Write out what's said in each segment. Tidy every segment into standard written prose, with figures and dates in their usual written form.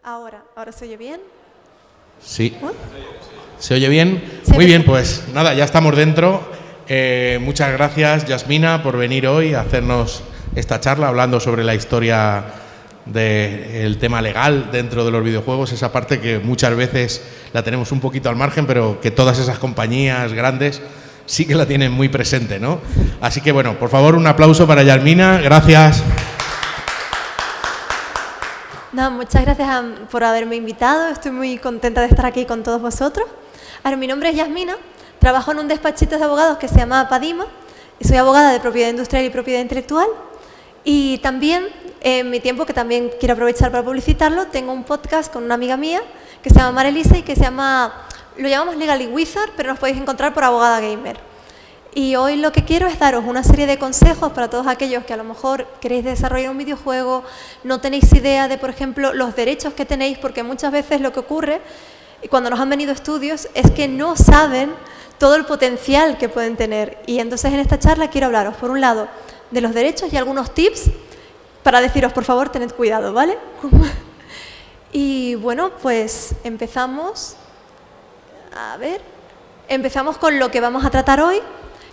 Ahora se oye bien. Sí. ¿Se oye bien? Sí. Muy bien, pues nada, ya estamos dentro. Muchas gracias, Yasmina, por venir hoy a hacernos esta charla hablando sobre la historia del tema legal dentro de los videojuegos, esa parte que muchas veces la tenemos un poquito al margen, pero que todas esas compañías grandes sí que la tienen muy presente, ¿no? Así que bueno, por favor, un aplauso para Yasmina. Gracias. No, muchas gracias por haberme invitado. Estoy muy contenta de estar aquí con todos vosotros. A ver, mi nombre es Yasmina. Trabajo en un despachito de abogados que se llama Padima y soy abogada de propiedad industrial y propiedad intelectual. Y también, en mi tiempo, que también quiero aprovechar para publicitarlo, tengo un podcast con una amiga mía que se llama Marelisa y que se llama, lo llamamos Legally Wizard, pero nos podéis encontrar por Abogada Gamer. Y hoy lo que quiero es daros una serie de consejos para todos aquellos que a lo mejor queréis desarrollar un videojuego, no tenéis idea de, por ejemplo, los derechos que tenéis, porque muchas veces lo que ocurre, cuando nos han venido estudios, es que no saben todo el potencial que pueden tener. Y entonces en esta charla quiero hablaros, por un lado, de los derechos y algunos tips para deciros, por favor, tened cuidado, ¿vale? Y bueno, pues empezamos. Empezamos con lo que vamos a tratar hoy,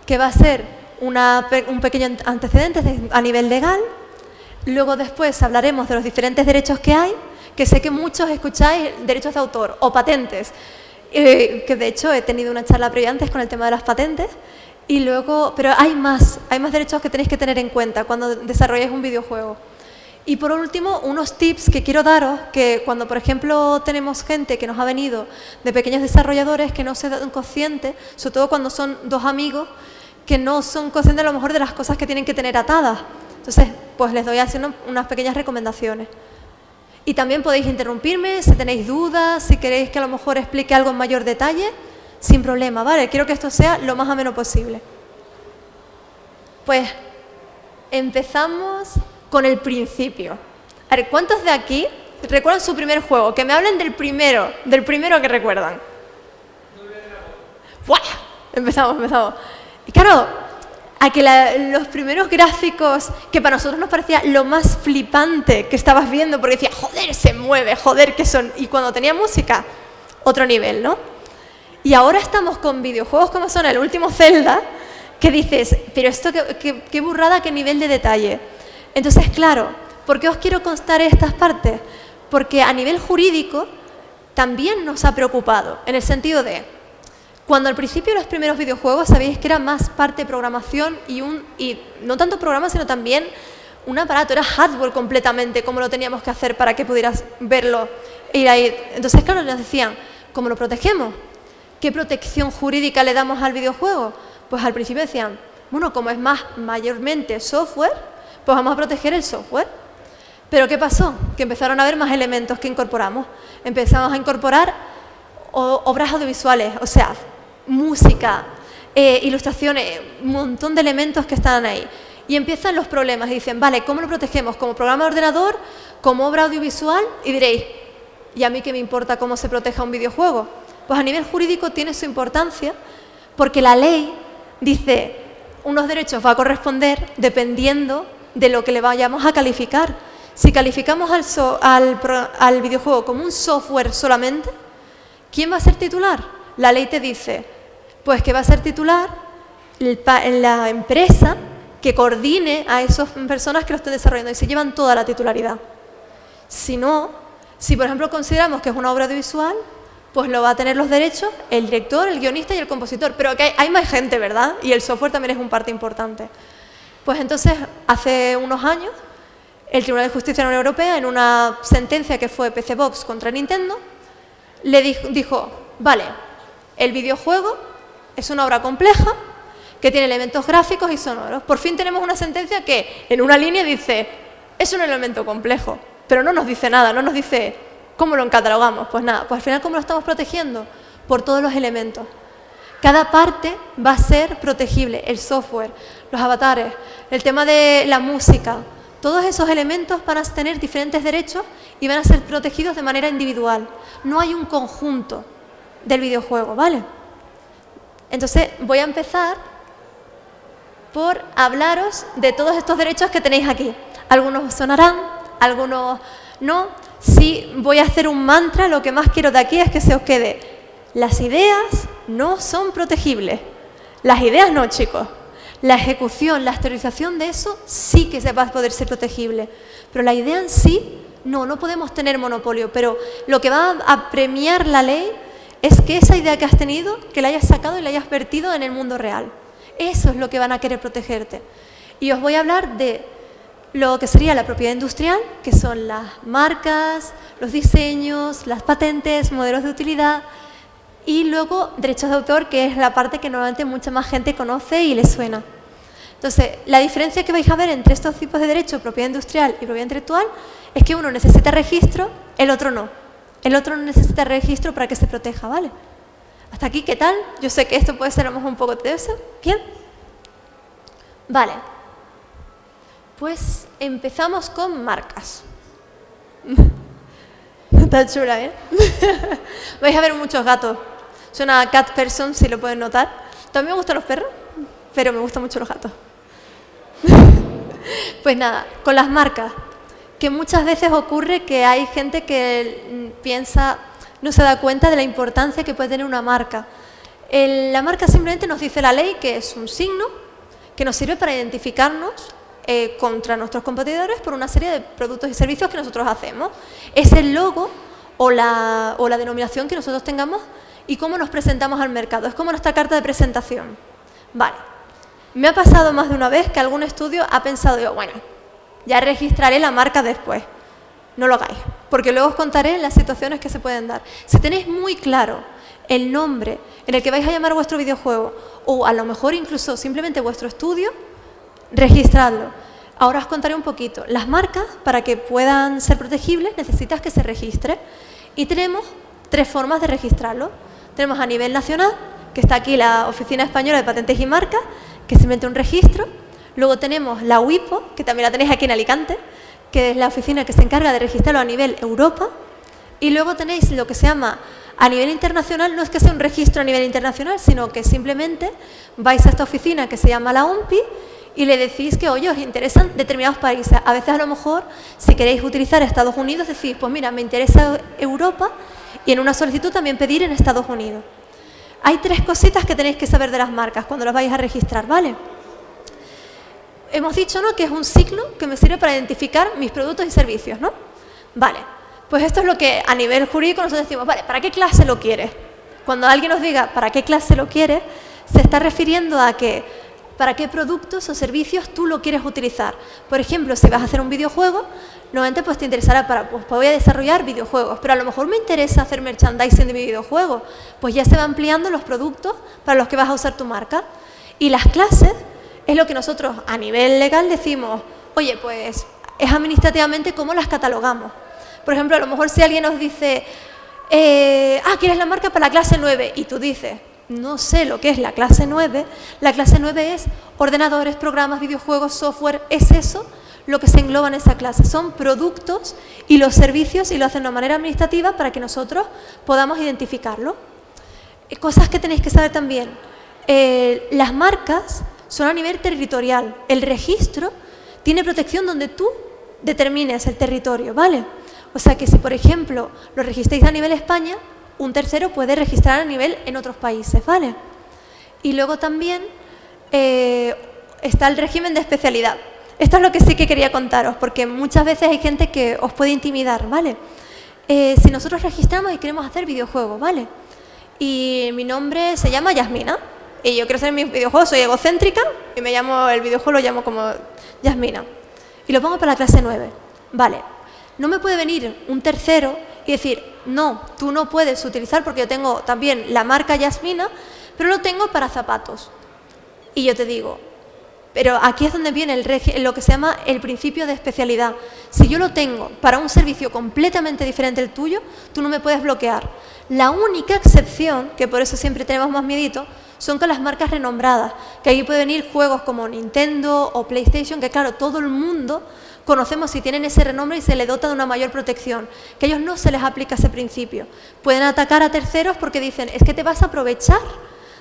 que va a ser un pequeño antecedente a nivel legal. Luego después hablaremos de los diferentes derechos que hay, que sé que muchos escucháis derechos de autor o patentes, que de hecho he tenido una charla previa antes con el tema de las patentes. Y luego, pero hay más derechos que tenéis que tener en cuenta cuando desarrolláis un videojuego. Y por último, unos tips que quiero daros, que cuando, por ejemplo, tenemos gente que nos ha venido de pequeños desarrolladores que no se dan conscientes, sobre todo cuando son dos amigos, que no son conscientes a lo mejor de las cosas que tienen que tener atadas. Entonces, pues les doy haciendo unas pequeñas recomendaciones. Y también podéis interrumpirme si tenéis dudas, si queréis que a lo mejor explique algo en mayor detalle, sin problema, ¿vale? Quiero que esto sea lo más ameno posible. Pues empezamos con el principio. A ver, ¿cuántos de aquí recuerdan su primer juego? Que me hablen del primero que recuerdan. ¡Buah! Empezamos. Y claro, a que los primeros gráficos, que para nosotros nos parecía lo más flipante que estabas viendo, porque decía, joder, se mueve, joder, que son... Y cuando tenía música, otro nivel, ¿no? Y ahora estamos con videojuegos como son el último Zelda, que dices, pero esto qué burrada, qué nivel de detalle. Entonces, claro, ¿por qué os quiero constar estas partes? Porque a nivel jurídico también nos ha preocupado, en el sentido de, cuando al principio los primeros videojuegos sabéis que era más parte de programación y no tanto programa, sino también un aparato, era hardware completamente, cómo lo teníamos que hacer para que pudieras verlo e ir ahí. Entonces, claro, nos decían, ¿cómo lo protegemos? ¿Qué protección jurídica le damos al videojuego? Pues al principio decían, bueno, como es mayormente software, pues vamos a proteger el software. Pero ¿qué pasó? Que empezaron a haber más elementos que incorporamos. Empezamos a incorporar obras audiovisuales, o sea, música, ilustraciones, un montón de elementos que están ahí. Y empiezan los problemas y dicen, vale, ¿cómo lo protegemos? ¿Como programa de ordenador? ¿Como obra audiovisual? Y diréis, ¿y a mí qué me importa cómo se proteja un videojuego? Pues a nivel jurídico tiene su importancia porque la ley dice unos derechos va a corresponder dependiendo de lo que le vayamos a calificar. Si calificamos al videojuego como un software solamente, ¿quién va a ser titular? La ley te dice, pues que va a ser titular la empresa que coordine a esas personas que lo estén desarrollando y se llevan toda la titularidad. Si no, si por ejemplo consideramos que es una obra audiovisual, pues lo va a tener los derechos el director, el guionista y el compositor. Pero que hay más gente, ¿verdad? Y el software también es un parte importante. Pues entonces, hace unos años, el Tribunal de Justicia de la Unión Europea, en una sentencia que fue PC Box contra Nintendo, le dijo, vale, el videojuego es una obra compleja que tiene elementos gráficos y sonoros. Por fin tenemos una sentencia que en una línea dice, es un elemento complejo, pero no nos dice nada, no nos dice cómo lo catalogamos. Pues nada, pues al final, ¿cómo lo estamos protegiendo? Por todos los elementos. Cada parte va a ser protegible, el software, los avatares, el tema de la música. Todos esos elementos van a tener diferentes derechos y van a ser protegidos de manera individual. No hay un conjunto del videojuego, ¿vale? Entonces, voy a empezar por hablaros de todos estos derechos que tenéis aquí. Algunos os sonarán, algunos no. si voy a hacer un mantra, lo que más quiero de aquí es que se os quede: las ideas no son protegibles. Las ideas no, chicos. La ejecución, la exteriorización de eso sí que se va a poder ser protegible. Pero la idea en sí, no podemos tener monopolio. Pero lo que va a premiar la ley es que esa idea que has tenido, que la hayas sacado y la hayas vertido en el mundo real. Eso es lo que van a querer protegerte. Y os voy a hablar de lo que sería la propiedad industrial, que son las marcas, los diseños, las patentes, modelos de utilidad, y luego derechos de autor, que es la parte que normalmente mucha más gente conoce y le suena. Entonces, la diferencia que vais a ver entre estos tipos de derechos, propiedad industrial y propiedad intelectual, es que uno necesita registro, el otro no. El otro no necesita registro para que se proteja, ¿vale? Hasta aquí, ¿qué tal? Yo sé que esto puede ser a lo mejor un poco tedioso. ¿Bien? Vale. Pues empezamos con marcas. Está chula, ¿eh? Vais a ver muchos gatos. Soy una cat person, si lo pueden notar. También me gustan los perros, pero me gustan mucho los gatos. Pues nada, con las marcas, que muchas veces ocurre que hay gente que piensa, no se da cuenta de la importancia que puede tener una marca. La marca simplemente nos dice la ley que es un signo que nos sirve para identificarnos contra nuestros competidores por una serie de productos y servicios que nosotros hacemos. Es el logo o la denominación que nosotros tengamos y cómo nos presentamos al mercado. Es como nuestra carta de presentación. Vale. Me ha pasado más de una vez que algún estudio ha pensado yo, bueno, ya registraré la marca después. No lo hagáis, porque luego os contaré las situaciones que se pueden dar. Si tenéis muy claro el nombre en el que vais a llamar vuestro videojuego, o a lo mejor incluso simplemente vuestro estudio, registradlo. Ahora os contaré un poquito. Las marcas, para que puedan ser protegibles, necesitas que se registre. Y tenemos 3 formas de registrarlo. Tenemos a nivel nacional, que está aquí la Oficina Española de Patentes y Marcas, que se mete un registro. Luego tenemos la UIPO, que también la tenéis aquí en Alicante, que es la oficina que se encarga de registrarlo a nivel Europa. Y luego tenéis lo que se llama a nivel internacional. No es que sea un registro a nivel internacional, sino que simplemente vais a esta oficina que se llama la OMPI y le decís que, oye, os interesan determinados países. A veces, a lo mejor, si queréis utilizar Estados Unidos, decís, pues mira, me interesa Europa, y en una solicitud también pedir en Estados Unidos. Hay 3 cositas que tenéis que saber de las marcas cuando las vais a registrar, ¿vale? Hemos dicho, ¿no?, que es un signo que me sirve para identificar mis productos y servicios, ¿no? Vale, pues esto es lo que a nivel jurídico nosotros decimos, vale, ¿para qué clase lo quieres? Cuando alguien nos diga para qué clase lo quieres, se está refiriendo a que para qué productos o servicios tú lo quieres utilizar. Por ejemplo, si vas a hacer un videojuego, normalmente pues te interesará para, pues voy a desarrollar videojuegos, pero a lo mejor me interesa hacer merchandising de mi videojuego, pues ya se va ampliando los productos para los que vas a usar tu marca. Y las clases es lo que nosotros a nivel legal decimos, oye, pues es administrativamente cómo las catalogamos. Por ejemplo, a lo mejor si alguien nos dice, ¿quieres la marca para la clase 9? Y tú dices, no sé lo que es la clase 9. La clase 9 es ordenadores, programas, videojuegos, software. Es eso lo que se engloba en esa clase. Son productos y los servicios, y lo hacen de una manera administrativa para que nosotros podamos identificarlo. Cosas que tenéis que saber también. Las marcas son a nivel territorial. El registro tiene protección donde tú determines el territorio, ¿vale? O sea que si, por ejemplo, lo registréis a nivel España, un tercero puede registrar a nivel en otros países, ¿vale? Y luego también está el régimen de especialidad. Esto es lo que sí que quería contaros, porque muchas veces hay gente que os puede intimidar, ¿vale? Si nosotros registramos y queremos hacer videojuegos, ¿vale? Y mi nombre se llama Yasmina, y yo quiero hacer mis videojuegos, soy egocéntrica, y me llamo, el videojuego lo llamo como Yasmina. Y lo pongo para la clase 9, ¿vale? No me puede venir un tercero y decir, no, tú no puedes utilizar porque yo tengo también la marca Yasmina, pero lo tengo para zapatos. Y yo te digo, pero aquí es donde viene lo que se llama el principio de especialidad. Si yo lo tengo para un servicio completamente diferente al tuyo, tú no me puedes bloquear. La única excepción, que por eso siempre tenemos más miedito, son con las marcas renombradas, que ahí pueden venir juegos como Nintendo o PlayStation, que claro, todo el mundo conocemos si tienen ese renombre y se le dota de una mayor protección, que a ellos no se les aplica ese principio. Pueden atacar a terceros porque dicen, es que te vas a aprovechar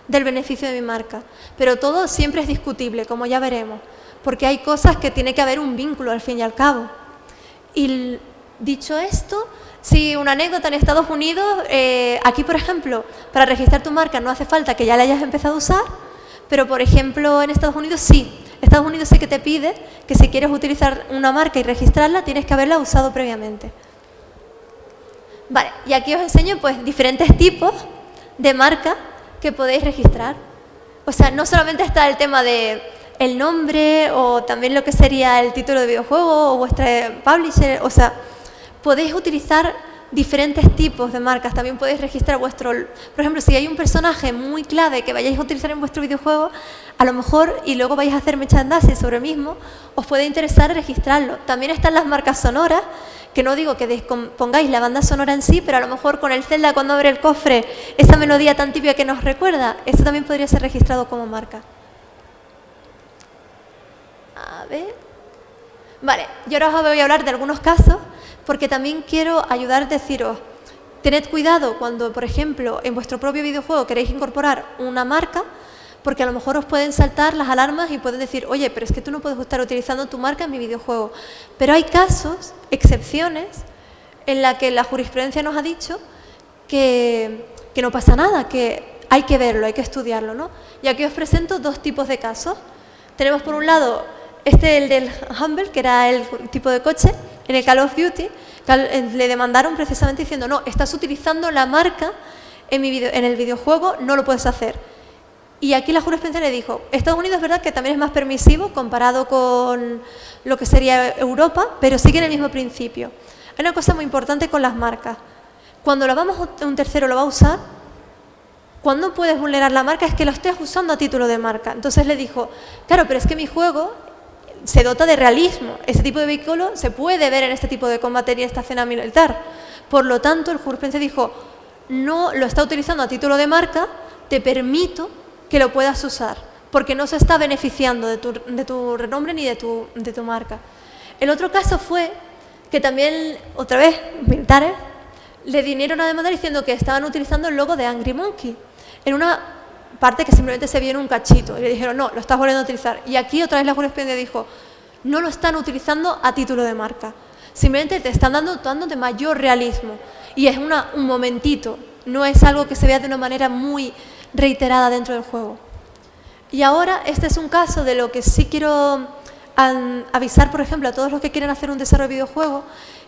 del beneficio de mi marca. Pero todo siempre es discutible, como ya veremos, porque hay cosas que tiene que haber un vínculo al fin y al cabo. Y Dicho esto, sí, una anécdota en Estados Unidos, aquí por ejemplo, para registrar tu marca no hace falta que ya la hayas empezado a usar, pero por ejemplo en Estados Unidos sí. Estados Unidos sí que te pide que si quieres utilizar una marca y registrarla, tienes que haberla usado previamente. Vale, y aquí os enseño pues diferentes tipos de marca que podéis registrar. O sea, no solamente está el tema de el nombre o también lo que sería el título de videojuego o vuestra publisher, o sea, podéis utilizar diferentes tipos de marcas. También podéis registrar vuestro... Por ejemplo, si hay un personaje muy clave que vayáis a utilizar en vuestro videojuego, a lo mejor, y luego vais a hacer merchandising sobre el mismo, os puede interesar registrarlo. También están las marcas sonoras, que no digo que pongáis la banda sonora en sí, pero a lo mejor con el Zelda cuando abre el cofre, esa melodía tan típica que nos recuerda, eso también podría ser registrado como marca. A ver... Vale, yo ahora os voy a hablar de algunos casos, porque también quiero ayudar a deciros, tened cuidado cuando, por ejemplo, en vuestro propio videojuego queréis incorporar una marca, porque a lo mejor os pueden saltar las alarmas y pueden decir, oye, pero es que tú no puedes estar utilizando tu marca en mi videojuego. Pero hay casos, excepciones, en la que la jurisprudencia nos ha dicho que no pasa nada, que hay que verlo, hay que estudiarlo, ¿no? Y aquí os presento dos tipos de casos. Tenemos por un lado, el del Humble, que era el tipo de coche, en el Call of Duty, le demandaron precisamente diciendo, no, estás utilizando la marca en el videojuego, no lo puedes hacer. Y aquí la jurisprudencia le dijo, Estados Unidos es verdad que también es más permisivo comparado con lo que sería Europa, pero sigue en el mismo principio. Hay una cosa muy importante con las marcas. Cuando un tercero lo va a usar, cuando puedes vulnerar la marca es que lo estés usando a título de marca. Entonces le dijo, claro, pero es que mi juego se dota de realismo. Ese tipo de vehículo se puede ver en este tipo de combate y esta escena militar. Por lo tanto, el jurisprudencia dijo, no lo está utilizando a título de marca, te permito que lo puedas usar, porque no se está beneficiando de tu renombre ni de tu marca. El otro caso fue que también, otra vez, militares, le vinieron a demandar diciendo que estaban utilizando el logo de Angry Monkey en una parte que simplemente se vio en un cachito. Y le dijeron, no, lo estás volviendo a utilizar. Y aquí otra vez la jurisprudencia dijo, no lo están utilizando a título de marca. Simplemente te están dando de mayor realismo. Y es un momentito, no es algo que se vea de una manera muy reiterada dentro del juego. Y ahora, este es un caso de lo que sí quiero avisar, por ejemplo, a todos los que quieren hacer un desarrollo de videojuego,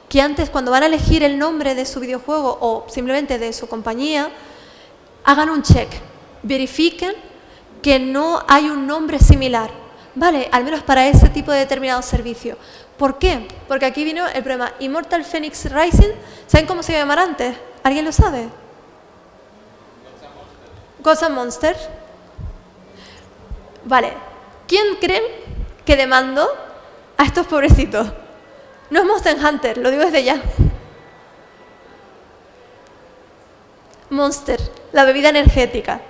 que antes, cuando van a elegir el nombre de su videojuego o simplemente de su compañía, hagan un check, verifiquen que no hay un nombre similar, ¿vale? Al menos para ese tipo de determinado servicio. ¿Por qué? Porque aquí vino el problema. Immortal Phoenix Rising, ¿saben cómo se iba a llamar antes? ¿Alguien lo sabe? Gods and Monsters. Vale. ¿Quién creen que demandó a estos pobrecitos? No es Monster Hunter, lo digo desde ya. Monster, la bebida energética.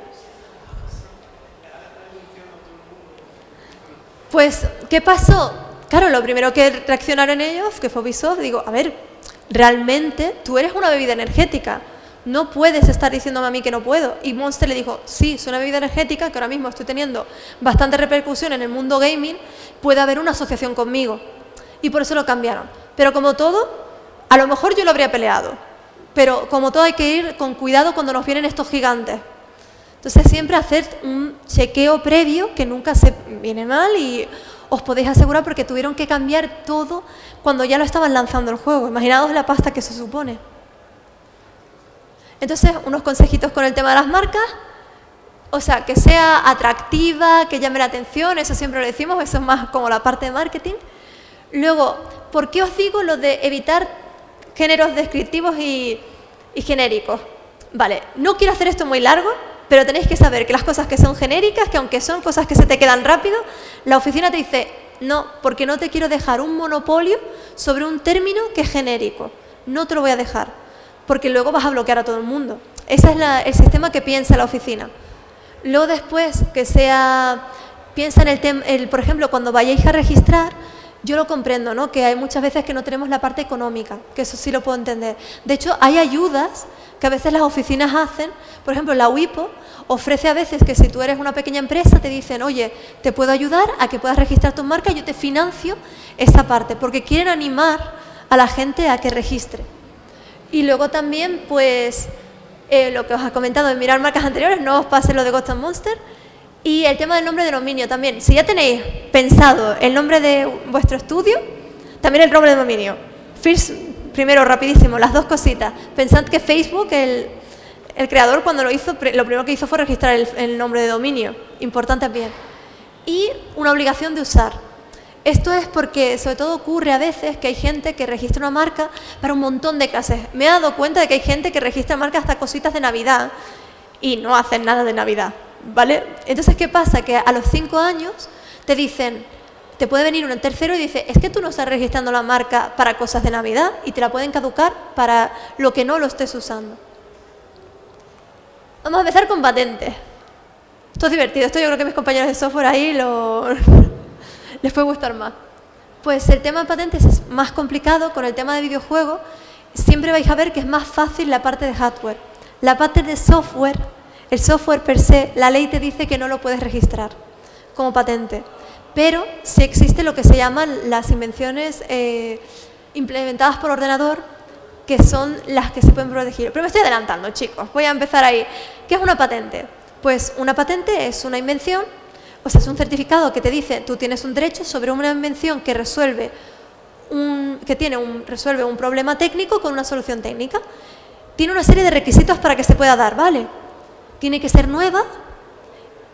Pues, ¿qué pasó? Claro, lo primero que reaccionaron ellos, que fue Ubisoft, digo, a ver, realmente tú eres una bebida energética, no puedes estar diciéndome a mí que no puedo. Y Monster le dijo, sí, soy una bebida energética que ahora mismo estoy teniendo bastante repercusión en el mundo gaming, puede haber una asociación conmigo. Y por eso lo cambiaron. Pero como todo, a lo mejor yo lo habría peleado, pero como todo hay que ir con cuidado cuando nos vienen estos gigantes. Entonces siempre hacer un chequeo previo que nunca se viene mal y os podéis asegurar porque tuvieron que cambiar todo cuando ya lo estaban lanzando el juego. Imaginaos la pasta que se supone. Entonces, unos consejitos con el tema de las marcas, o sea, que sea atractiva, que llame la atención, eso siempre lo decimos, eso es más como la parte de marketing. Luego, ¿por qué os digo lo de evitar géneros descriptivos y genéricos? Vale, no quiero hacer esto muy largo, pero tenéis que saber que las cosas que son genéricas, que aunque son cosas que se te quedan rápido, la oficina te dice, no, porque no te quiero dejar un monopolio sobre un término que es genérico. No te lo voy a dejar, porque luego vas a bloquear a todo el mundo. Ese es el sistema que piensa la oficina. Luego después, piensa en por ejemplo, cuando vayáis a registrar, yo lo comprendo, ¿no? Que hay muchas veces que no tenemos la parte económica, que eso sí lo puedo entender. De hecho, hay ayudas que a veces las oficinas hacen. Por ejemplo, la WIPO ofrece a veces que si tú eres una pequeña empresa, te dicen, oye, te puedo ayudar a que puedas registrar tu marca, yo te financio esa parte, porque quieren animar a la gente a que registre. Y luego también, pues, lo que os he comentado de mirar marcas anteriores, no os pase lo de Ghost & Monster. Y el tema del nombre de dominio también. Si ya tenéis pensado el nombre de vuestro estudio, también el nombre de dominio. Primero, rapidísimo, las dos cositas. Pensad que Facebook, el creador, cuando lo hizo, lo primero que hizo fue registrar el nombre de dominio. Importante también. Y una obligación de usar. Esto es porque, sobre todo, ocurre a veces que hay gente que registra una marca para un montón de clases. Me he dado cuenta de que hay gente que registra marcas hasta cositas de Navidad y no hacen nada de Navidad, ¿vale? Entonces, ¿qué pasa? Que a los 5 años te dicen, te puede venir un tercero y dice, es que tú no estás registrando la marca para cosas de Navidad y te la pueden caducar para lo que no lo estés usando. Vamos a empezar con patentes. Esto es divertido, esto yo creo que mis compañeros de software ahí les puede gustar más. Pues el tema de patentes es más complicado. Con el tema de videojuegos siempre vais a ver que es más fácil la parte de hardware. La parte de software, el software per se, la ley te dice que no lo puedes registrar como patente. Pero sí existe lo que se llaman las invenciones implementadas por ordenador, que son las que se pueden proteger. Pero me estoy adelantando, chicos, voy a empezar ahí. ¿Qué es una patente? Pues una patente es una invención, o sea, es un certificado que te dice, tú tienes un derecho sobre una invención que resuelve un problema técnico con una solución técnica. Tiene una serie de requisitos para que se pueda dar, ¿vale? Tiene que ser nueva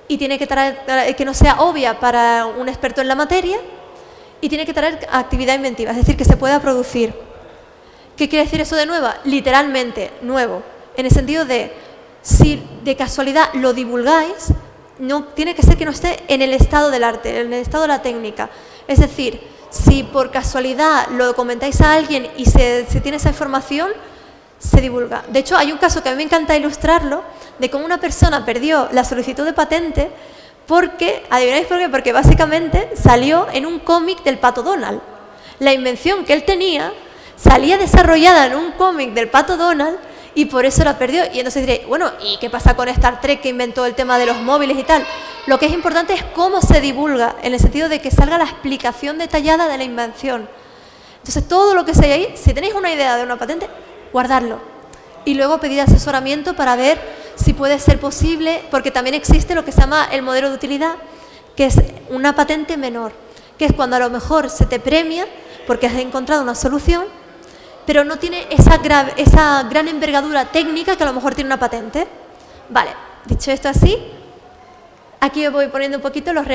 y tiene que traer, que no sea obvia para un experto en la materia, y tiene que traer actividad inventiva, es decir, que se pueda producir. ¿Qué quiere decir eso de nueva? Literalmente, nuevo, en el sentido de, si de casualidad lo divulgáis, no tiene que ser que no esté en el estado del arte, en el estado de la técnica. Es decir, si por casualidad lo comentáis a alguien y se tiene esa información, se divulga. De hecho, hay un caso que a mí me encanta ilustrarlo, de cómo una persona perdió la solicitud de patente porque, ¿adivináis por qué? Porque básicamente salió en un cómic del Pato Donald. La invención que él tenía salía desarrollada en un cómic del Pato Donald y por eso la perdió. Y entonces diréis, bueno, ¿y qué pasa con Star Trek que inventó el tema de los móviles y tal? Lo que es importante es cómo se divulga, en el sentido de que salga la explicación detallada de la invención. Entonces, todo lo que sea ahí, si tenéis una idea de una patente, guardarlo. Y luego pedir asesoramiento para ver si puede ser posible, porque también existe lo que se llama el modelo de utilidad, que es una patente menor, que es cuando a lo mejor se te premia porque has encontrado una solución, pero no tiene esa gran envergadura técnica que a lo mejor tiene una patente. Vale, dicho esto así, aquí os voy poniendo un poquito los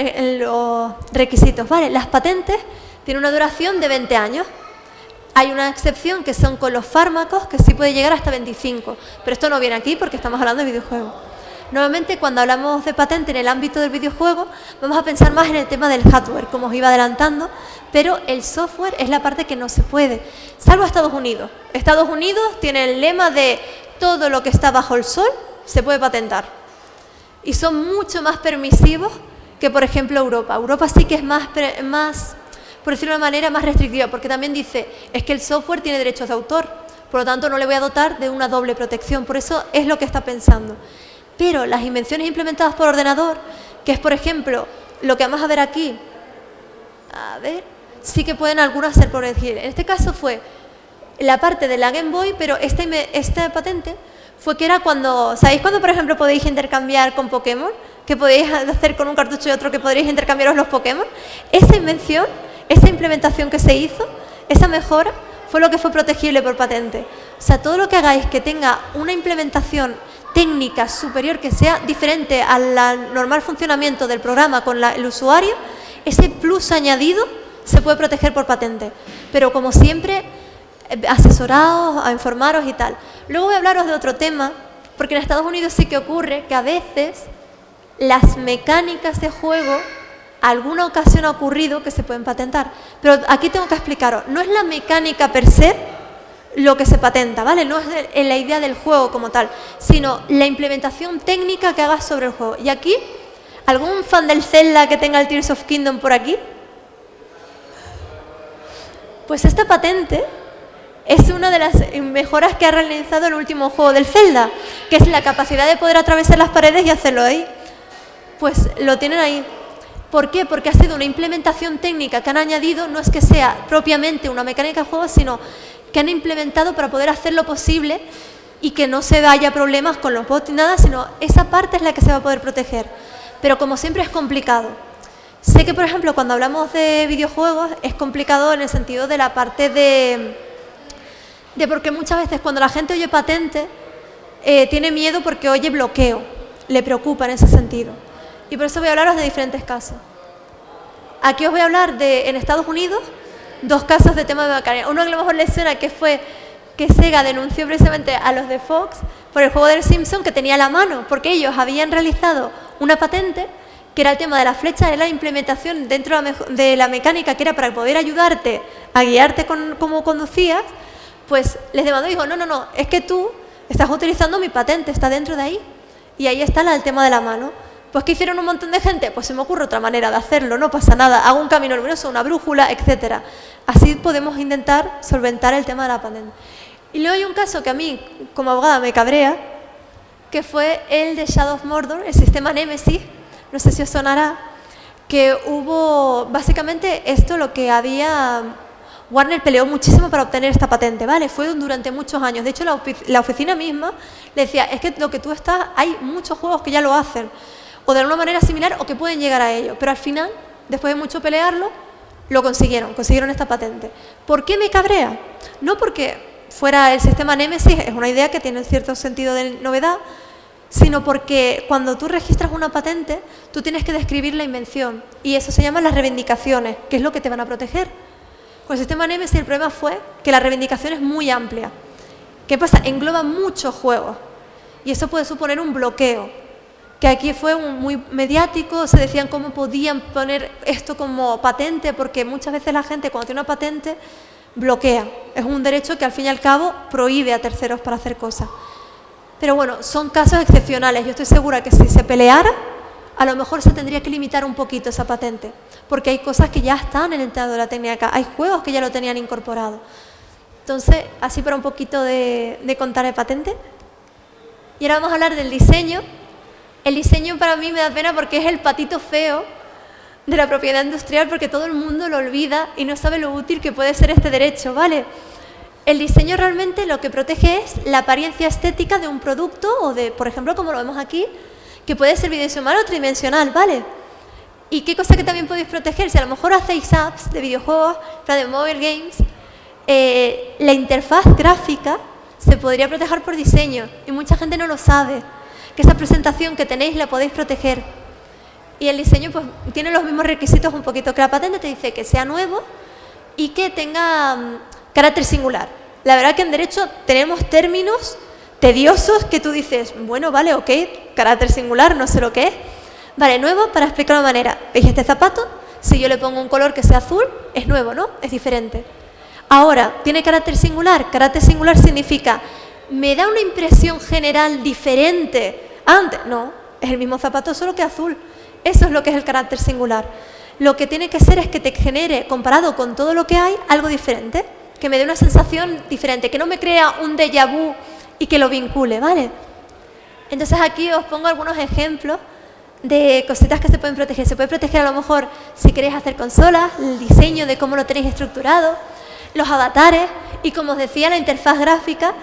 requisitos. Vale, las patentes tienen una duración de 20 años. Hay una excepción que son con los fármacos, que sí puede llegar hasta 25, pero esto no viene aquí porque estamos hablando de videojuegos. Normalmente, cuando hablamos de patente en el ámbito del videojuego, vamos a pensar más en el tema del hardware, como os iba adelantando, pero el software es la parte que no se puede, salvo Estados Unidos. Estados Unidos tiene el lema de todo lo que está bajo el sol se puede patentar. Y son mucho más permisivos que, por ejemplo, Europa. Europa sí que es más, por decirlo de una manera, más restrictiva, porque también dice, es que el software tiene derechos de autor, por lo tanto no le voy a dotar de una doble protección, por eso es lo que está pensando. Pero las invenciones implementadas por ordenador, que es, por ejemplo, lo que vamos a ver aquí, sí que pueden algunas ser protegidas. En este caso fue la parte de la Game Boy, pero esta patente fue que era cuando, ¿sabéis cuando, por ejemplo, podéis intercambiar con Pokémon? Que podéis hacer con un cartucho y otro que podréis intercambiaros los Pokémon. Esa invención, esa implementación que se hizo, esa mejora, fue lo que fue protegible por patente. O sea, todo lo que hagáis que tenga una implementación técnica superior, que sea diferente al normal funcionamiento del programa con el usuario, ese plus añadido se puede proteger por patente. Pero como siempre, asesoraos, a informaros y tal. Luego voy a hablaros de otro tema, porque en Estados Unidos sí que ocurre que a veces las mecánicas de juego, alguna ocasión ha ocurrido que se pueden patentar. Pero aquí tengo que explicaros, no es la mecánica per se lo que se patenta, ¿vale? No es la idea del juego como tal, sino la implementación técnica que hagas sobre el juego. Y aquí, ¿algún fan del Zelda que tenga el Tears of Kingdom por aquí? Pues esta patente es una de las mejoras que ha realizado el último juego del Zelda, que es la capacidad de poder atravesar las paredes y hacerlo ahí. Pues lo tienen ahí. ¿Por qué? Porque ha sido una implementación técnica que han añadido, no es que sea propiamente una mecánica de juego, sino que han implementado para poder hacerlo posible y que no se haya problemas con los bots ni nada, sino esa parte es la que se va a poder proteger. Pero como siempre es complicado. Sé que, por ejemplo, cuando hablamos de videojuegos es complicado en el sentido de la parte de porque muchas veces cuando la gente oye patente tiene miedo porque oye bloqueo, le preocupa en ese sentido. Y por eso voy a hablaros de diferentes casos. Aquí os voy a hablar de, en Estados Unidos, 2 casos de tema de mecánica. Uno que a lo mejor les suena, que fue que Sega denunció precisamente a los de Fox por el juego del Simpson que tenía la mano, porque ellos habían realizado una patente que era el tema de la flecha, de la implementación dentro de la mecánica, que era para poder ayudarte a guiarte con cómo conducías. Pues les demandó y dijo, no, es que tú estás utilizando mi patente, está dentro de ahí. Y ahí está el tema de la mano. Pues ¿qué hicieron un montón de gente? Pues se me ocurre otra manera de hacerlo, no pasa nada, hago un camino luminoso, una brújula, etcétera. Así podemos intentar solventar el tema de la patente. Y luego hay un caso que a mí, como abogada, me cabrea, que fue el de Shadow of Mordor, el sistema Nemesis, no sé si os sonará, que hubo, básicamente, esto lo que había... Warner peleó muchísimo para obtener esta patente, ¿vale? Fue durante muchos años. De hecho, la oficina misma le decía, es que lo que tú estás, hay muchos juegos que ya lo hacen, o de alguna manera similar, o que pueden llegar a ello. Pero al final, después de mucho pelearlo, lo consiguieron esta patente. ¿Por qué me cabrea? No porque fuera el sistema Nemesis, es una idea que tiene cierto sentido de novedad, sino porque cuando tú registras una patente, tú tienes que describir la invención, y eso se llama las reivindicaciones, que es lo que te van a proteger. Con el sistema Nemesis el problema fue que la reivindicación es muy amplia. ¿Qué pasa? Engloba muchos juegos y eso puede suponer un bloqueo, que aquí fue muy mediático, se decían cómo podían poner esto como patente, porque muchas veces la gente cuando tiene una patente bloquea. Es un derecho que al fin y al cabo prohíbe a terceros para hacer cosas. Pero bueno, son casos excepcionales. Yo estoy segura que si se peleara, a lo mejor se tendría que limitar un poquito esa patente, porque hay cosas que ya están en el entrado de la técnica, hay juegos que ya lo tenían incorporado. Entonces, así para un poquito de contar de patente. Y ahora vamos a hablar del diseño. El diseño para mí me da pena porque es el patito feo de la propiedad industrial, porque todo el mundo lo olvida y no sabe lo útil que puede ser este derecho, ¿vale? El diseño realmente lo que protege es la apariencia estética de un producto o de, por ejemplo, como lo vemos aquí, que puede ser bidimensional o tridimensional, ¿vale? ¿Y qué cosa que también podéis proteger? Si a lo mejor hacéis apps de videojuegos, de mobile games, la interfaz gráfica se podría proteger por diseño y mucha gente no lo sabe, que esa presentación que tenéis la podéis proteger. Y el diseño pues tiene los mismos requisitos un poquito, que la patente te dice que sea nuevo y que tenga carácter singular. La verdad que en derecho tenemos términos tediosos que tú dices, bueno, vale, ok, carácter singular, no sé lo que es. Vale, nuevo, para explicar de una manera. ¿Veis este zapato? Si yo le pongo un color que sea azul, es nuevo, ¿no? Es diferente. Ahora, ¿tiene carácter singular? Carácter singular significa, ¿me da una impresión general diferente? Antes, no, es el mismo zapato, solo que azul. Eso es lo que es el carácter singular. Lo que tiene que ser es que te genere, comparado con todo lo que hay, algo diferente, que me dé una sensación diferente, que no me crea un déjà vu y que lo vincule, ¿vale? Entonces aquí os pongo algunos ejemplos de cositas que se pueden proteger. Se puede proteger a lo mejor si queréis hacer consolas, el diseño de cómo lo tenéis estructurado, los avatares y, como os decía, la interfaz gráfica,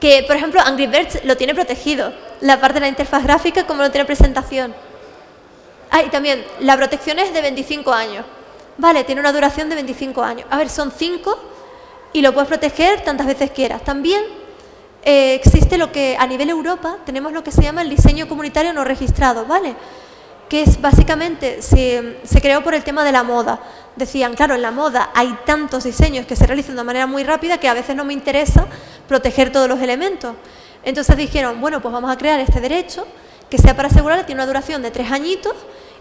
que por ejemplo Angry Birds lo tiene protegido, la parte de la interfaz gráfica como lo tiene presentación. Ah, y también la protección es de 25 años, ¿vale? Tiene una duración de 25 años. A ver, son 5 y lo puedes proteger tantas veces quieras. También existe lo que a nivel Europa tenemos lo que se llama el diseño comunitario no registrado, ¿vale? Que es básicamente, se creó por el tema de la moda. Decían, claro, en la moda hay tantos diseños que se realizan de manera muy rápida que a veces no me interesa proteger todos los elementos. Entonces dijeron, bueno, pues vamos a crear este derecho que sea para asegurar que tiene una duración de 3 añitos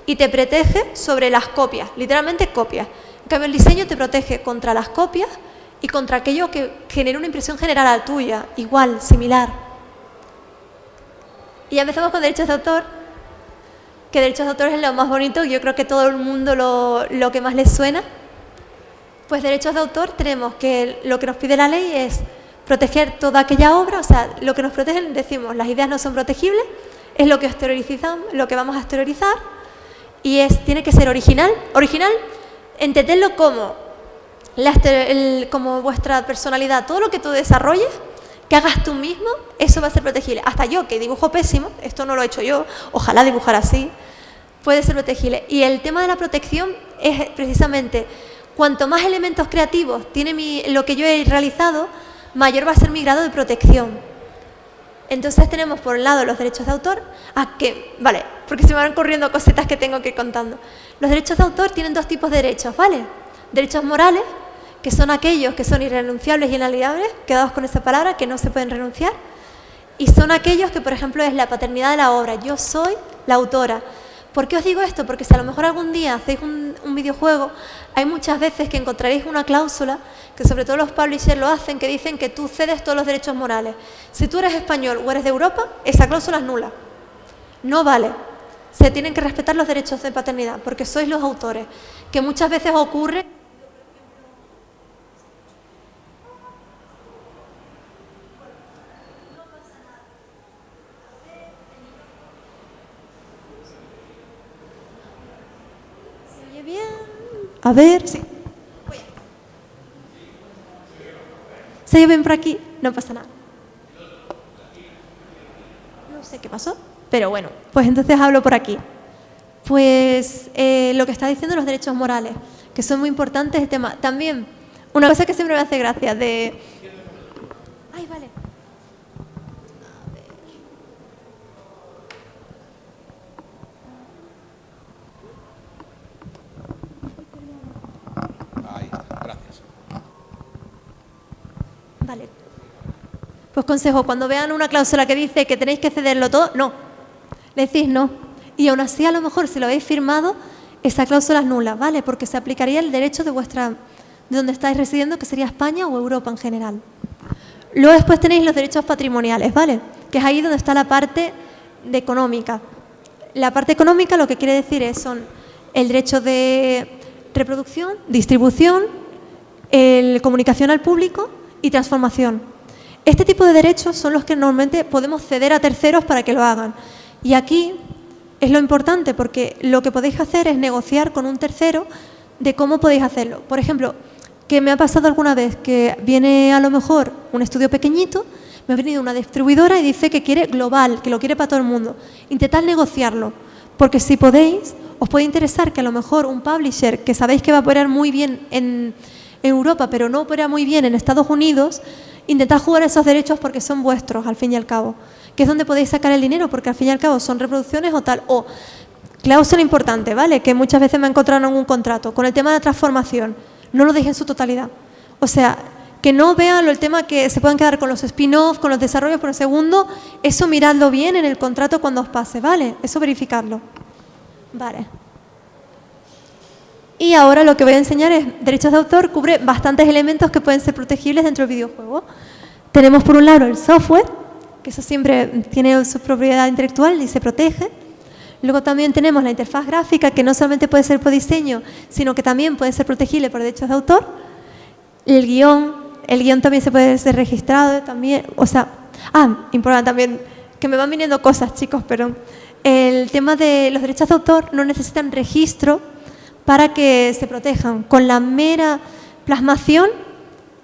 y te protege sobre las copias, literalmente copias. En cambio, el diseño te protege contra las copias y contra aquello que genere una impresión general a la tuya, igual, similar. Y ya empezamos con derechos de autor, que derechos de autor es lo más bonito, yo creo que todo el mundo lo que más les suena. Pues derechos de autor tenemos que lo que nos pide la ley es proteger toda aquella obra, o sea, lo que nos protegen, decimos, las ideas no son protegibles, es lo que exteriorizamos, lo que vamos a exteriorizar, y tiene que ser original. Original, entendedlo como, como vuestra personalidad, todo lo que tú desarrolles, que hagas tú mismo, eso va a ser protegible. Hasta yo, que dibujo pésimo, esto no lo he hecho yo, ojalá dibujar así, puede ser protegible. Y el tema de la protección es precisamente, cuanto más elementos creativos tiene lo que yo he realizado, mayor va a ser mi grado de protección. Entonces tenemos por un lado los derechos de autor, vale, porque se me van corriendo cositas que tengo que ir contando. Los derechos de autor tienen dos tipos de derechos, ¿vale? Derechos morales, que son aquellos que son irrenunciables y inalienables, quedados con esa palabra, que no se pueden renunciar, y son aquellos que, por ejemplo, es la paternidad de la obra. Yo soy la autora. ¿Por qué os digo esto? Porque si a lo mejor algún día hacéis un videojuego, hay muchas veces que encontraréis una cláusula, que sobre todo los publishers lo hacen, que dicen que tú cedes todos los derechos morales. Si tú eres español o eres de Europa, esa cláusula es nula. No vale. Se tienen que respetar los derechos de paternidad, porque sois los autores, que muchas veces ocurre. ¿Se oye bien? A ver, sí. ¿Se oye bien por aquí? No pasa nada. No sé qué pasó, pero bueno, pues entonces hablo por aquí. Pues lo que está diciendo los derechos morales, que son muy importantes el tema. También, una cosa que siempre me hace gracia de... Ay, vale. Ahí está, gracias. Vale. Pues consejo, cuando vean una cláusula que dice que tenéis que cederlo todo, no. Le decís no. Y aún así, a lo mejor, si lo habéis firmado, esa cláusula es nula, ¿vale? Porque se aplicaría el derecho de donde estáis residiendo, que sería España o Europa en general. Luego después tenéis los derechos patrimoniales, ¿vale? Que es ahí donde está la parte económica. La parte económica lo que quiere decir son el derecho de reproducción, distribución, comunicación al público y transformación. Este tipo de derechos son los que normalmente podemos ceder a terceros para que lo hagan. Y aquí es lo importante, porque lo que podéis hacer es negociar con un tercero de cómo podéis hacerlo. Por ejemplo, que me ha pasado alguna vez que viene a lo mejor un estudio pequeñito, me ha venido una distribuidora y dice que quiere global, que lo quiere para todo el mundo. Intentad negociarlo, porque si podéis, os puede interesar que a lo mejor un publisher que sabéis que va a operar muy bien en Europa, pero no opera muy bien en Estados Unidos, intentad jugar esos derechos porque son vuestros, al fin y al cabo. Que es donde podéis sacar el dinero, porque al fin y al cabo son reproducciones o tal. O cláusula importante, ¿vale? Que muchas veces me he encontrado en un contrato. Con el tema de la transformación, no lo deis en su totalidad. O sea, que no vean el tema que se puedan quedar con los spin-offs, con los desarrollos por segundo. Eso miradlo bien en el contrato cuando os pase, ¿vale? Eso verificarlo. Vale. Y ahora lo que voy a enseñar es derechos de autor, cubre bastantes elementos que pueden ser protegibles dentro del videojuego. Tenemos por un lado el software, que eso siempre tiene su propiedad intelectual y se protege. Luego también tenemos la interfaz gráfica, que no solamente puede ser por diseño, sino que también puede ser protegible por derechos de autor. El guión también se puede ser registrado también. O sea, importante también, que me van viniendo cosas, chicos, pero el tema de los derechos de autor no necesitan registro para que se protejan. Con la mera plasmación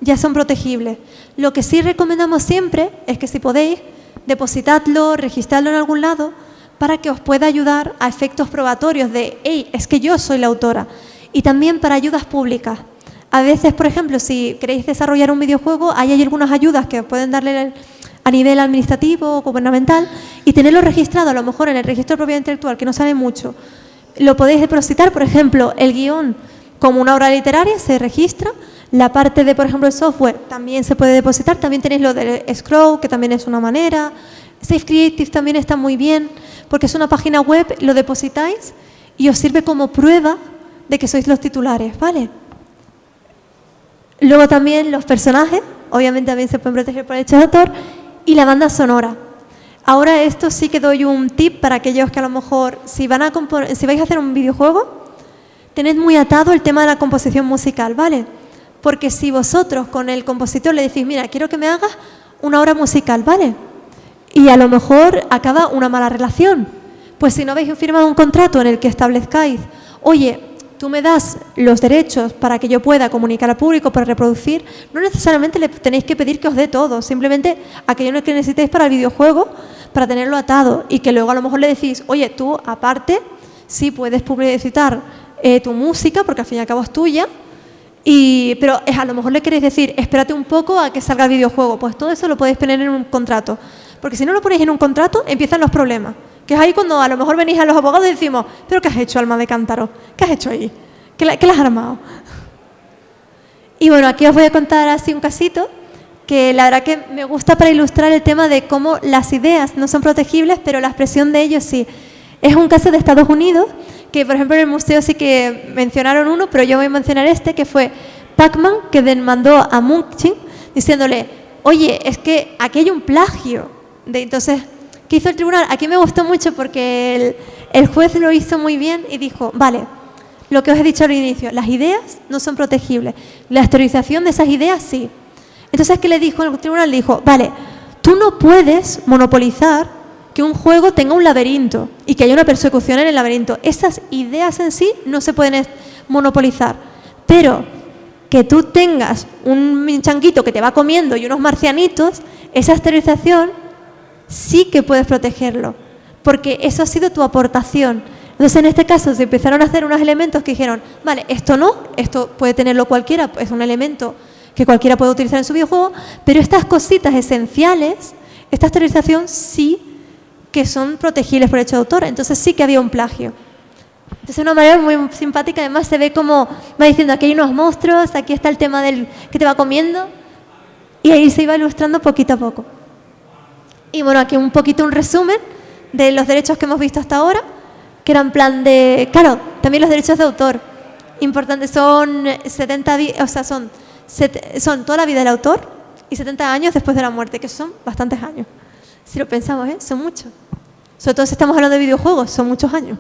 ya son protegibles. Lo que sí recomendamos siempre es que si podéis, depositadlo, registradlo en algún lado para que os pueda ayudar a efectos probatorios de, hey, es que yo soy la autora. Y también para ayudas públicas. A veces, por ejemplo, si queréis desarrollar un videojuego, hay algunas ayudas que os pueden darle a nivel administrativo o gubernamental y tenerlo registrado a lo mejor en el registro de propiedad intelectual, que no sale mucho. Lo podéis depositar, por ejemplo, el guión como una obra literaria se registra. La parte de, por ejemplo, el software también se puede depositar. También tenéis lo de Scroll, que también es una manera. Safe Creative también está muy bien, porque es una página web, lo depositáis y os sirve como prueba de que sois los titulares, ¿vale? Luego también los personajes, obviamente también se pueden proteger por derechos de autor, y la banda sonora. Ahora esto sí que doy un tip para aquellos que a lo mejor, si vais a hacer un videojuego, tened muy atado el tema de la composición musical, ¿vale? Porque si vosotros con el compositor le decís, mira, quiero que me hagas una obra musical, ¿vale? Y a lo mejor acaba una mala relación, pues si no habéis firmado un contrato en el que establezcáis, oye, tú me das los derechos para que yo pueda comunicar al público, para reproducir, no necesariamente le tenéis que pedir que os dé todo, simplemente aquello que necesitéis para el videojuego, para tenerlo atado, y que luego a lo mejor le decís, oye, tú aparte sí puedes publicitar tu música, porque al fin y al cabo es tuya, pero a lo mejor le queréis decir, espérate un poco a que salga el videojuego, pues todo eso lo podéis poner en un contrato, porque si no lo ponéis en un contrato empiezan los problemas. Que es ahí cuando a lo mejor venís a los abogados y decimos, ¿pero qué has hecho, alma de cántaro? ¿Qué has hecho ahí? ¿Qué le has armado? Y bueno, aquí os voy a contar así un casito que la verdad que me gusta para ilustrar el tema de cómo las ideas no son protegibles, pero la expresión de ellos sí. Es un caso de Estados Unidos, que por ejemplo en el museo sí que mencionaron uno, pero yo voy a mencionar este, que fue Pac-Man, que demandó a Munchkin diciéndole, oye, es que aquí hay un plagio. Entonces, ¿qué hizo el tribunal? Aquí me gustó mucho porque el juez lo hizo muy bien y dijo, vale, lo que os he dicho al inicio, las ideas no son protegibles, la autorización de esas ideas sí. Entonces, ¿qué le dijo el tribunal? Le dijo, vale, tú no puedes monopolizar que un juego tenga un laberinto y que haya una persecución en el laberinto. Esas ideas en sí no se pueden monopolizar, pero que tú tengas un changuito que te va comiendo y unos marcianitos, esa autorización sí que puedes protegerlo, porque eso ha sido tu aportación. Entonces, en este caso, se empezaron a hacer unos elementos que dijeron, vale, esto no, esto puede tenerlo cualquiera, es un elemento que cualquiera puede utilizar en su videojuego, pero estas cositas esenciales, esta autorización sí que son protegibles por derecho de autor, entonces sí que había un plagio. Entonces, de una manera muy simpática, además se ve como va diciendo, aquí hay unos monstruos, aquí está el tema del que te va comiendo, y ahí se iba ilustrando poquito a poco. Y bueno, aquí un poquito un resumen de los derechos que hemos visto hasta ahora, que eran plan de... Claro, también los derechos de autor. Importantes, son 70, o sea, son toda la vida del autor y 70 años después de la muerte, que son bastantes años. Si lo pensamos, son muchos. Sobre todo si estamos hablando de videojuegos, son muchos años.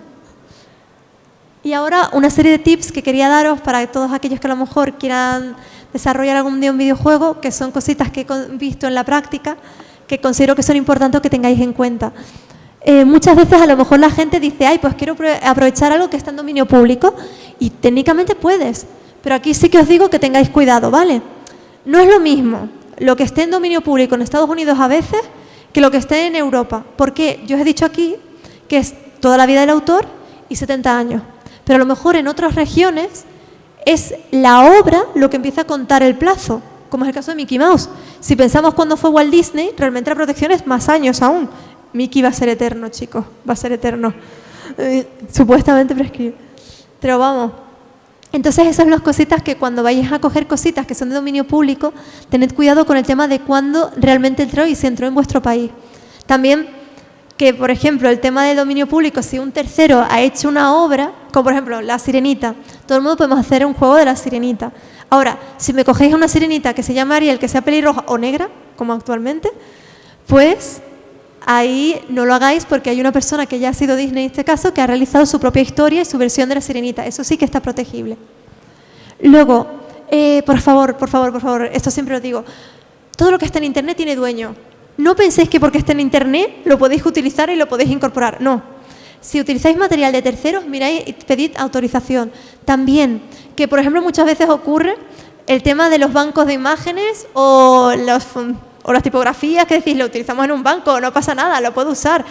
Y ahora una serie de tips que quería daros para todos aquellos que a lo mejor quieran desarrollar algún día un videojuego, que son cositas que he visto en la práctica, que considero que son importantes que tengáis en cuenta. Muchas veces a lo mejor la gente dice, ay, pues quiero aprovechar algo que está en dominio público, y técnicamente puedes, pero aquí sí que os digo que tengáis cuidado, ¿vale? No es lo mismo lo que esté en dominio público en Estados Unidos a veces que lo que esté en Europa, porque yo os he dicho aquí que es toda la vida del autor y 70 años, pero a lo mejor en otras regiones es la obra lo que empieza a contar el plazo, como es el caso de Mickey Mouse. Si pensamos cuando fue Walt Disney, realmente la protección es más años aún. Mickey va a ser eterno, chicos, va a ser eterno. Supuestamente prescribe. Pero vamos. Entonces, esas son las cositas que cuando vayáis a coger cositas que son de dominio público, tened cuidado con el tema de cuándo realmente entró y si entró en vuestro país. También que, por ejemplo, el tema del dominio público, si un tercero ha hecho una obra, como por ejemplo La Sirenita, todo el mundo podemos hacer un juego de La Sirenita. Ahora, si me cogéis una sirenita que se llama Ariel, que sea pelirroja o negra, como actualmente, pues ahí no lo hagáis, porque hay una persona que ya ha sido Disney en este caso, que ha realizado su propia historia y su versión de La Sirenita. Eso sí que está protegible. Luego, por favor, esto siempre lo digo, todo lo que está en Internet tiene dueño. No penséis que porque está en Internet lo podéis utilizar y lo podéis incorporar. No. Si utilizáis material de terceros, miráis y pedid autorización. También, que por ejemplo muchas veces ocurre el tema de los bancos de imágenes o las tipografías que decís, lo utilizamos en un banco, no pasa nada, lo puedo usar.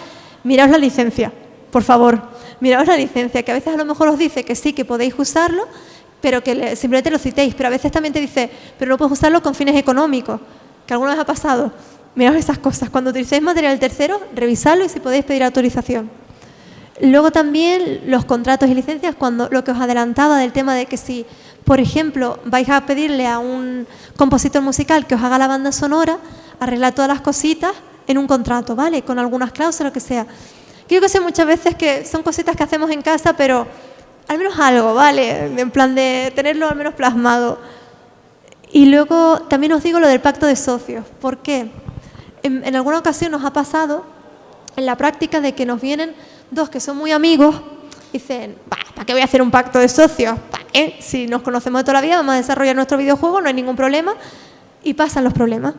Miraos la licencia, por favor. Miraos la licencia, que a veces a lo mejor os dice que sí, que podéis usarlo, pero que simplemente lo citéis. Pero a veces también te dice, pero no puedes usarlo con fines económicos, que alguna vez ha pasado. Miraos esas cosas. Cuando utilicéis material tercero, revisadlo y si podéis pedir autorización. Luego también los contratos y licencias, cuando lo que os adelantaba del tema de que si, por ejemplo, vais a pedirle a un compositor musical que os haga la banda sonora, arreglar todas las cositas en un contrato, ¿vale? Con algunas cláusulas, lo que sea. Creo que sé muchas veces que son cositas que hacemos en casa, pero al menos algo, ¿vale? En plan de tenerlo al menos plasmado. Y luego también os digo lo del pacto de socios. ¿Por qué? En alguna ocasión nos ha pasado en la práctica de que nos vienen dos que son muy amigos, dicen, ¿para qué voy a hacer un pacto de socios? ¿Para qué? Si nos conocemos de toda la vida, vamos a desarrollar nuestro videojuego, no hay ningún problema, y pasan los problemas.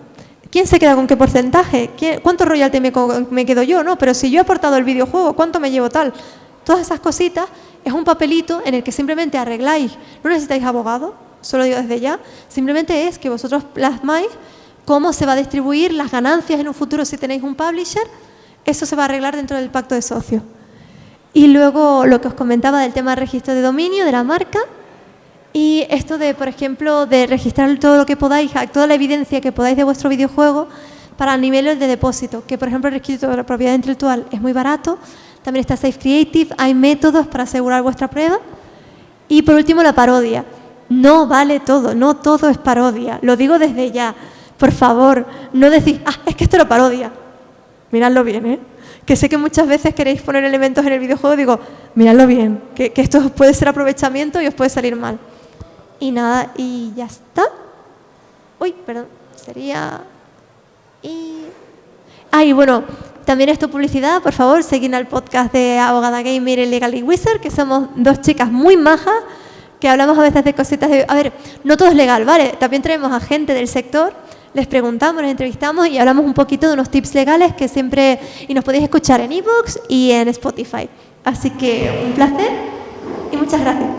¿quién se queda con qué porcentaje? ¿Cuánto royalty me quedo yo? No, pero si yo he aportado el videojuego, ¿cuánto me llevo tal? Todas esas cositas es un papelito en el que simplemente arregláis. No necesitáis abogado, solo digo desde ya. Simplemente es que vosotros plasmáis cómo se va a distribuir las ganancias en un futuro si tenéis un publisher. Eso se va a arreglar dentro del pacto de socios. Y luego lo que os comentaba del tema del registro de dominio, de la marca. Y esto de, por ejemplo, de registrar todo lo que podáis, toda la evidencia que podáis de vuestro videojuego para niveles de depósito. Que, por ejemplo, el registro de la propiedad intelectual es muy barato. También está Safe Creative. Hay métodos para asegurar vuestra prueba. Y, por último, la parodia. No vale todo, no todo es parodia. Lo digo desde ya. Por favor, no decís, es que esto era parodia. Miradlo bien, ¿eh? Que sé que muchas veces queréis poner elementos en el videojuego, digo, miradlo bien, que esto puede ser aprovechamiento y os puede salir mal. Y nada, y ya está. Uy, perdón, sería... Y bueno, también esto publicidad, por favor, seguid al podcast de Abogada Gamer y Legally Wizard, que somos dos chicas muy majas, que hablamos a veces de cositas de... A ver, no todo es legal, ¿vale? También traemos a gente del sector, les preguntamos, les entrevistamos y hablamos un poquito de unos tips legales que siempre... Y nos podéis escuchar en iVoox y en Spotify. Así que un placer y muchas gracias.